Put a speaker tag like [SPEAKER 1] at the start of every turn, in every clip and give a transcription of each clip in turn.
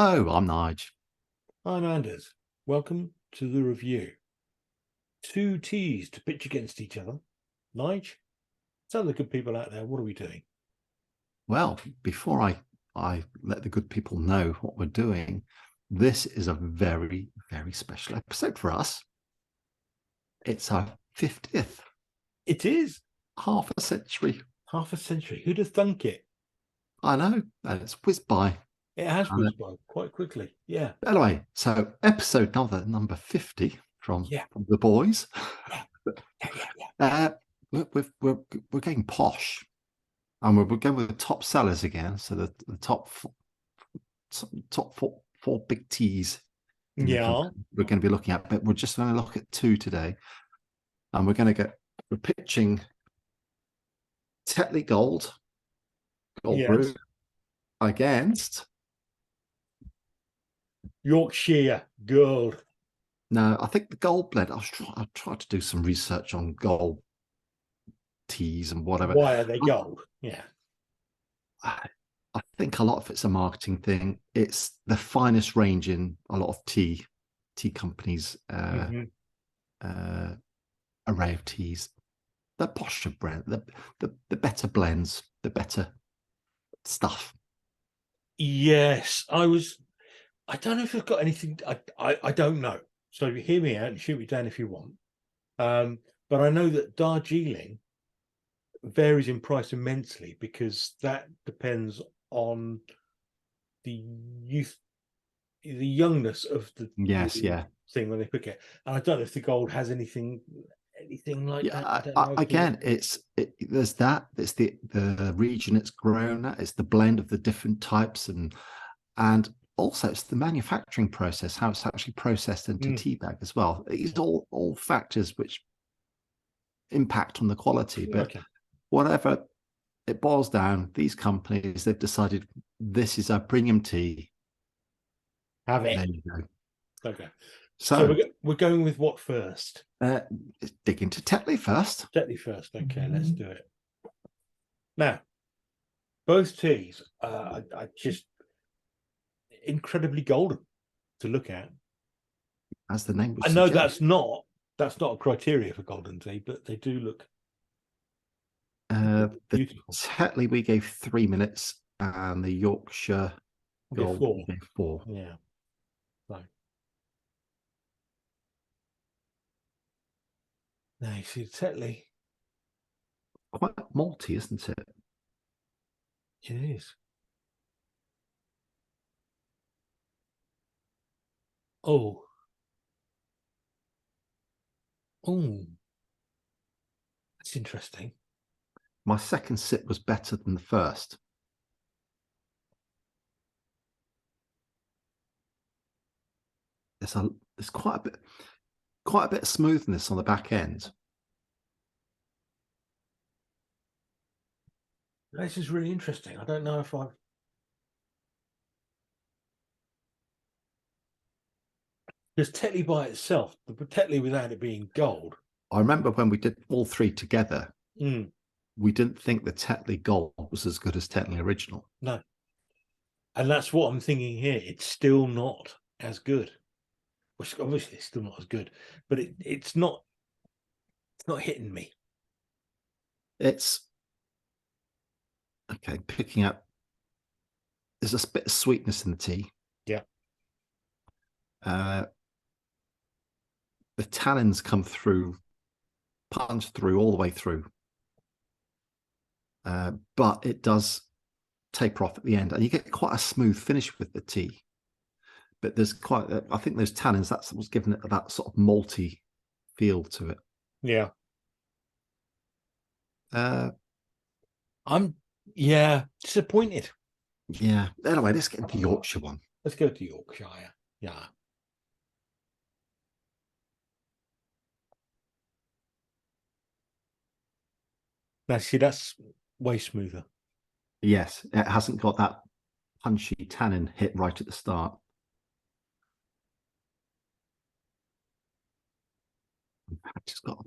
[SPEAKER 1] Hello, I'm Nige.
[SPEAKER 2] I'm Anders. Welcome to the review. Two teas to pitch against each other. Nige, tell the good people out there, what are we doing?
[SPEAKER 1] Well, before I let the good people know what we're doing, this is a very, very special episode for us. It's our 50th,
[SPEAKER 2] It is
[SPEAKER 1] half a century.
[SPEAKER 2] half a century. Who'd have thunk it?
[SPEAKER 1] I know, and it's whizzed by.
[SPEAKER 2] It has
[SPEAKER 1] Uh,
[SPEAKER 2] whizzed by quite quickly. Yeah.
[SPEAKER 1] anyway, so episode number 50 from,
[SPEAKER 2] Yeah.
[SPEAKER 1] from the boys.
[SPEAKER 2] Yeah. Yeah. Yeah.
[SPEAKER 1] Uh, we're getting posh, and we're going with the top sellers again. So the top four big teas in the
[SPEAKER 2] Yeah.
[SPEAKER 1] country we're going to be looking at, but we're just going to look at two today, and we're pitching Tetley Gold Brew
[SPEAKER 2] Yes.
[SPEAKER 1] against.
[SPEAKER 2] Yorkshire Gold.
[SPEAKER 1] Now, I think the gold blend. I tried to do some research on gold teas and whatever.
[SPEAKER 2] Why are they gold? Yeah.
[SPEAKER 1] I think a lot of it's a marketing thing. It's the finest range in a lot of tea companies' array of teas. The posher brand, the better blends, the better stuff.
[SPEAKER 2] Yes. I don't know if I've got anything. I don't know. So hear me out and shoot me down if you want. But I know that Darjeeling varies in price immensely because that depends on the youth, the youngness of the
[SPEAKER 1] Yes, yeah.
[SPEAKER 2] thing when they pick it. And I don't know if the gold has anything like that. I don't know.
[SPEAKER 1] Again, there's that. It's the region it's grown at. It's the blend of the different types, and also it's the manufacturing process, how it's actually processed into tea bag as well. These are all factors which impact on the quality. But whatever it boils down, these companies, they've decided this is our premium tea.
[SPEAKER 2] Have it.
[SPEAKER 1] There you go.
[SPEAKER 2] Okay.
[SPEAKER 1] So
[SPEAKER 2] we're going with what first?
[SPEAKER 1] Let's dig into Tetley first.
[SPEAKER 2] Tetley first. Okay, let's do it. Now, both teas are just incredibly golden to look at.
[SPEAKER 1] As the name would
[SPEAKER 2] I know
[SPEAKER 1] suggest.
[SPEAKER 2] that's not a criteria for golden tea, but they do look
[SPEAKER 1] The
[SPEAKER 2] beautiful.
[SPEAKER 1] Tetley we gave 3 minutes, and the Yorkshire Gold we gave 4.
[SPEAKER 2] Yeah. So now you see Tetley.
[SPEAKER 1] Quite malty, isn't it?
[SPEAKER 2] It is. Oh. That's interesting.
[SPEAKER 1] My second sip was better than the first. There's quite a bit of smoothness on the back end.
[SPEAKER 2] This is really interesting. I don't know if I've because Tetley by itself, the Tetley without it being gold.
[SPEAKER 1] I remember when we did all three together, we didn't think the Tetley Gold was as good as Tetley Original.
[SPEAKER 2] No. And that's what I'm thinking here. It's still not as good. Which obviously it's still not as good, but it's not hitting me.
[SPEAKER 1] It's okay, picking up. There's a bit of sweetness in the tea.
[SPEAKER 2] Yeah.
[SPEAKER 1] The tannins come through, punch through all the way through. But it does taper off at the end, and you get quite a smooth finish with the tea. But there's I think those tannins, that's what's given it that sort of malty feel to it.
[SPEAKER 2] Yeah.
[SPEAKER 1] I'm
[SPEAKER 2] disappointed.
[SPEAKER 1] Yeah. Anyway, let's get into the Yorkshire one.
[SPEAKER 2] Let's go to Yorkshire. Yeah. Now, see, that's way smoother.
[SPEAKER 1] Yes, it hasn't got that punchy tannin hit right at the start. In fact, it's got a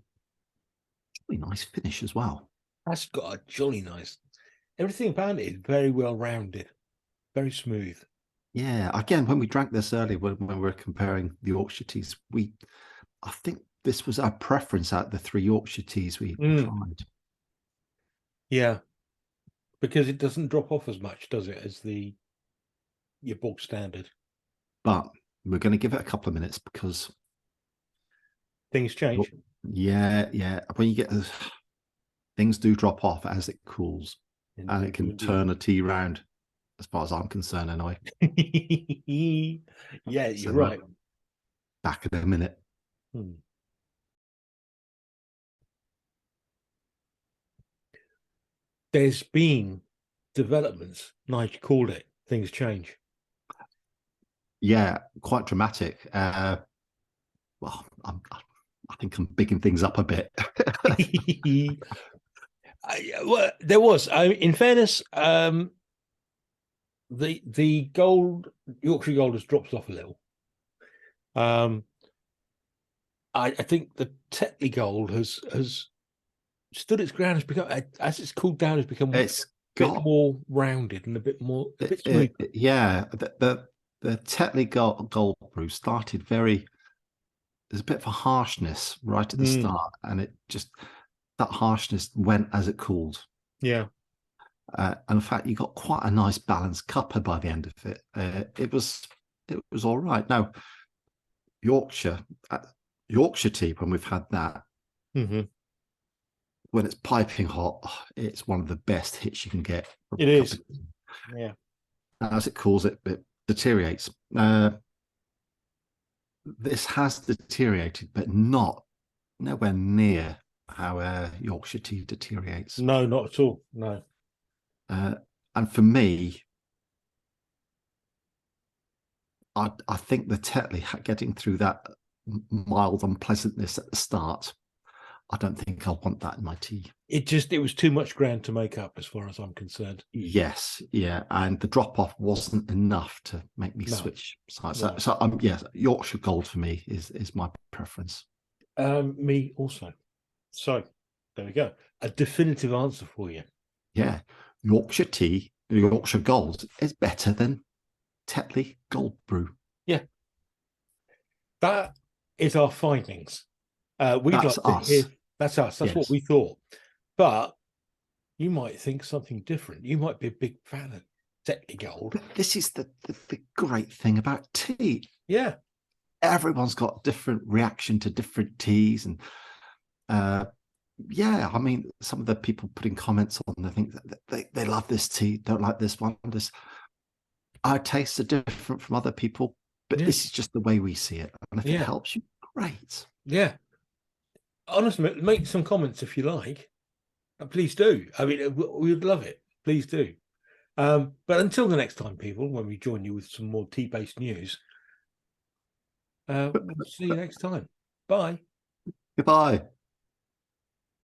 [SPEAKER 1] really nice finish as well.
[SPEAKER 2] That's got a jolly nice. Everything about it is very well rounded, very smooth.
[SPEAKER 1] Yeah, again, when we drank this earlier, when we were comparing the Yorkshire teas, I think this was our preference out of the 3 Yorkshire teas we tried.
[SPEAKER 2] Yeah, because it doesn't drop off as much, does it, as your bog standard?
[SPEAKER 1] But we're going to give it a couple of minutes because
[SPEAKER 2] things change.
[SPEAKER 1] Yeah. When you get things do drop off as it cools, and it can turn a tea round, as far as I'm concerned, anyway.
[SPEAKER 2] Yeah, you're right.
[SPEAKER 1] Back in a minute.
[SPEAKER 2] There's been developments, Nigel called it, things change.
[SPEAKER 1] Yeah, quite dramatic. Well, I think I'm bigging things up a bit.
[SPEAKER 2] Well, there was. In fairness, the Yorkshire Gold has dropped off a little. I think the Tetley Gold has stood its ground. Has become, as it's cooled down, has become a bit more rounded and a bit smoother.
[SPEAKER 1] Yeah, the Tetley Gold Brew started very. There's a bit of a harshness right at the start, and that harshness went as it cooled.
[SPEAKER 2] Yeah.
[SPEAKER 1] And in fact, you got quite a nice balanced cuppa by the end of it. It was all right. Now, Yorkshire tea, when we've had that, when it's piping hot, it's one of the best hits you can get.
[SPEAKER 2] It is. Yeah.
[SPEAKER 1] As it cools, it deteriorates. This has deteriorated, but nowhere near how Yorkshire tea deteriorates.
[SPEAKER 2] No, not at all. No.
[SPEAKER 1] And for me, I think the Tetley, getting through that mild unpleasantness at the start, I don't think I'll want that in my tea.
[SPEAKER 2] It was too much ground to make up, as far as I'm concerned.
[SPEAKER 1] Yes, yeah, and the drop off wasn't enough to make me switch sides. No. So yes, Yorkshire Gold for me is my preference.
[SPEAKER 2] Me also. So there we go. A definitive answer for you.
[SPEAKER 1] Yeah, Yorkshire tea, Yorkshire Gold is better than Tetley Gold Brew.
[SPEAKER 2] Yeah, that is our findings.
[SPEAKER 1] That's us.
[SPEAKER 2] That's us. That's what we thought. But you might think something different. You might be a big fan of Tetley Gold.
[SPEAKER 1] But this is the great thing about tea.
[SPEAKER 2] Yeah,
[SPEAKER 1] everyone's got a different reaction to different teas, and yeah, I mean, some of the people putting comments on, they think that they love this tea, don't like this one. Our tastes are different from other people, but this is just the way we see it. And if it helps you, great.
[SPEAKER 2] Yeah. Honestly, make some comments if you like. Please do. I mean, we would love it. Please do. But until the next time, people, when we join you with some more tea-based news, we'll see you next time. Bye.
[SPEAKER 1] Goodbye.